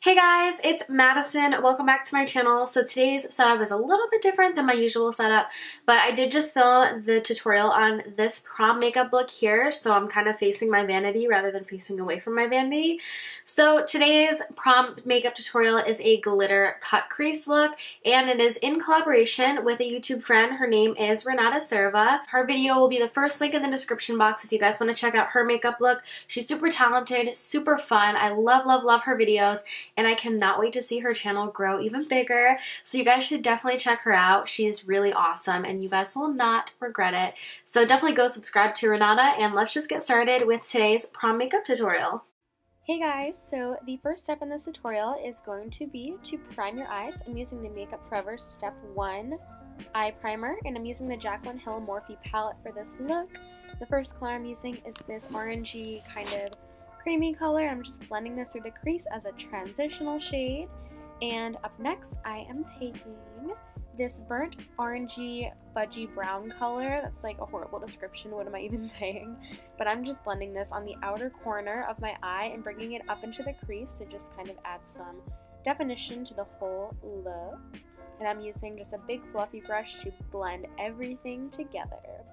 Hey guys, it's Madison. Welcome back to my channel. So today's setup is a little bit different than my usual setup, but I did just film the tutorial on this prom makeup look here, so I'm kind of facing my vanity rather than facing away from my vanity. So today's prom makeup tutorial is a glitter cut crease look, and it is in collaboration with a YouTube friend. Her name is Renata Serva. Her video will be the first link in the description box if you guys want to check out her makeup look. She's super talented, super fun. I love, love, love her videos, and I cannot wait to see her channel grow even bigger. So you guys should definitely check her out. She's really awesome and you guys will not regret it. So definitely go subscribe to Renata, and let's just get started with today's prom makeup tutorial. Hey guys, so the first step in this tutorial is going to be to prime your eyes. I'm using the Makeup Forever Step 1 eye primer, and I'm using the Jaclyn Hill Morphe palette for this look. The first color I'm using is this orangey kind of creamy color. I'm just blending this through the crease as a transitional shade. And up next, I am taking this burnt orangey fudgy brown color. That's like a horrible description. What am I even saying? But I'm just blending this on the outer corner of my eye and bringing it up into the crease to just kind of add some definition to the whole look. And I'm using just a big fluffy brush to blend everything together.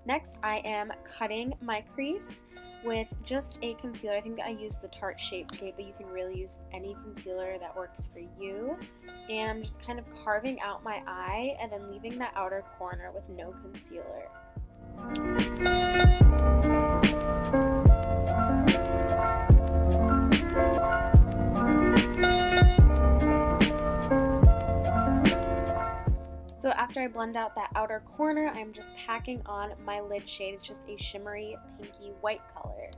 Next, I am cutting my crease with just a concealer. I think I used the Tarte Shape Tape, but you can really use any concealer that works for you. And I'm just kind of carving out my eye and then leaving that outer corner with no concealer. So after I blend out that outer corner, I'm just packing on my lid shade. It's just a shimmery pinky white color.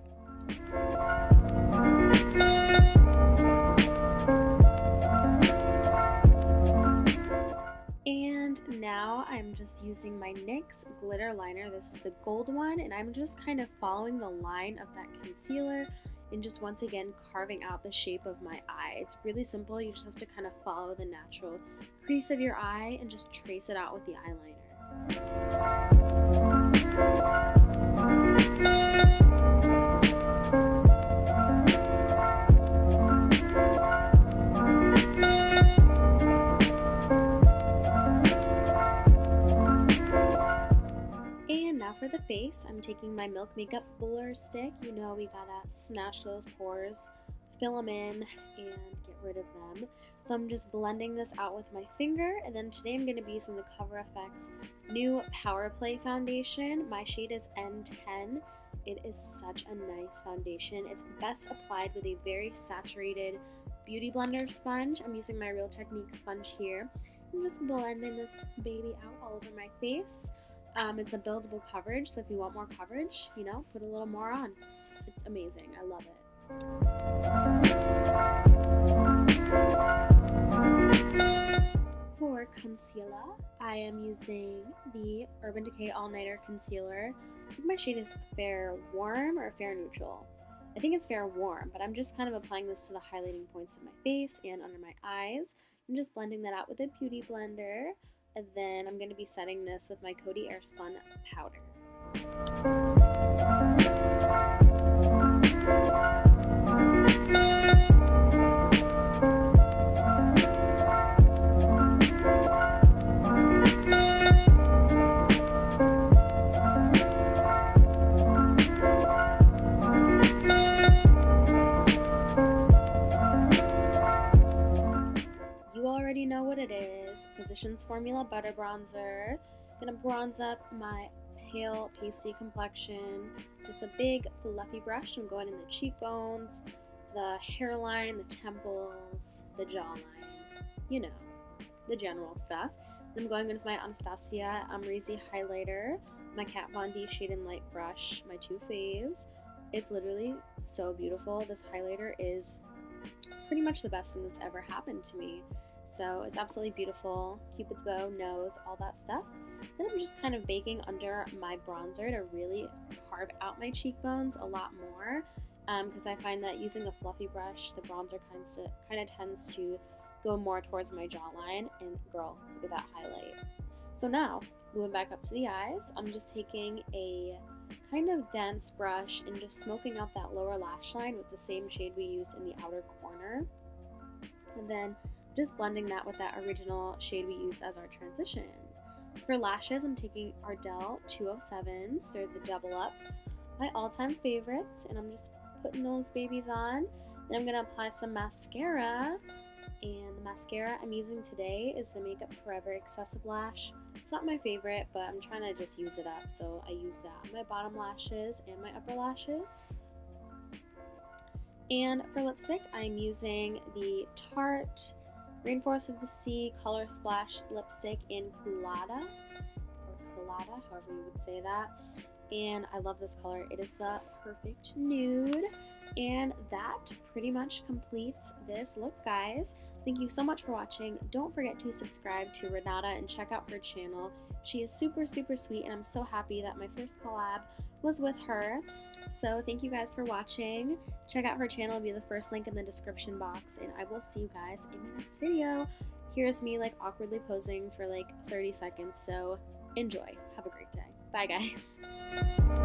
And now I'm just using my NYX glitter liner. This is the gold one, and I'm just kind of following the line of that concealer and just once again carving out the shape of my eye. It's really simple. You just have to kind of follow the natural crease of your eye and just trace it out with the eyeliner. And now for the face, I'm taking my Milk Makeup Blur Stick. You know we gotta snatch those pores, fill them in, and get rid of them. So I'm just blending this out with my finger, and then today I'm going to be using the Cover FX new Power Play foundation. My shade is N10. It is such a nice foundation. It's best applied with a very saturated Beauty Blender sponge. I'm using my Real Technique sponge here. I'm just blending this baby out all over my face. It's a buildable coverage, so if you want more coverage, you know, put a little more on. It's amazing. I love it. For concealer, I am using the Urban Decay All Nighter Concealer. I think my shade is Fair Warm or Fair Neutral. I think it's Fair Warm, but I'm just kind of applying this to the highlighting points of my face and under my eyes. I'm just blending that out with a beauty blender, and then I'm going to be setting this with my Coty Airspun powder. You already know what it is. Physicians Formula Butter Bronzer. Gonna bronze up my pale pasty complexion. Just a big fluffy brush. I'm going in the cheekbones, the hairline, the temples, the jawline. You know, the general stuff. I'm going in with my Anastasia Amrezy highlighter, my Kat Von D Shade and Light brush, my two faves. It's literally so beautiful. This highlighter is pretty much the best thing that's ever happened to me. So it's absolutely beautiful. Cupid's bow, nose, all that stuff. Then I'm just kind of baking under my bronzer to really carve out my cheekbones a lot more, because I find that using a fluffy brush, the bronzer kind of tends to go more towards my jawline, and girl, look at that highlight. So now, moving back up to the eyes, I'm just taking a kind of dense brush and just smoking out that lower lash line with the same shade we used in the outer corner. And then just blending that with that original shade we used as our transition. For lashes, I'm taking Ardell 207s. They're the double ups, my all-time favorites, and I'm just putting those babies on. Then I'm going to apply some mascara, and the mascara I'm using today is the Makeup Forever Excessive Lash. It's not my favorite, but I'm trying to just use it up, so I use that on my bottom lashes and my upper lashes. And for lipstick, I'm using the Tarte Rainforest of the Sea Color Splash lipstick in Colada, or Colada, however you would say that. And I love this color. It is the perfect nude. And that pretty much completes this look, guys. Thank you so much for watching. Don't forget to subscribe to Renata and check out her channel. She is super, super sweet, and I'm so happy that my first collab was with her. So thank you guys for watching. Check out her channel. It'll be the first link in the description box, and I will see you guys in my next video. Here's me like awkwardly posing for like 30 seconds, so enjoy. Have a great day. Bye, guys.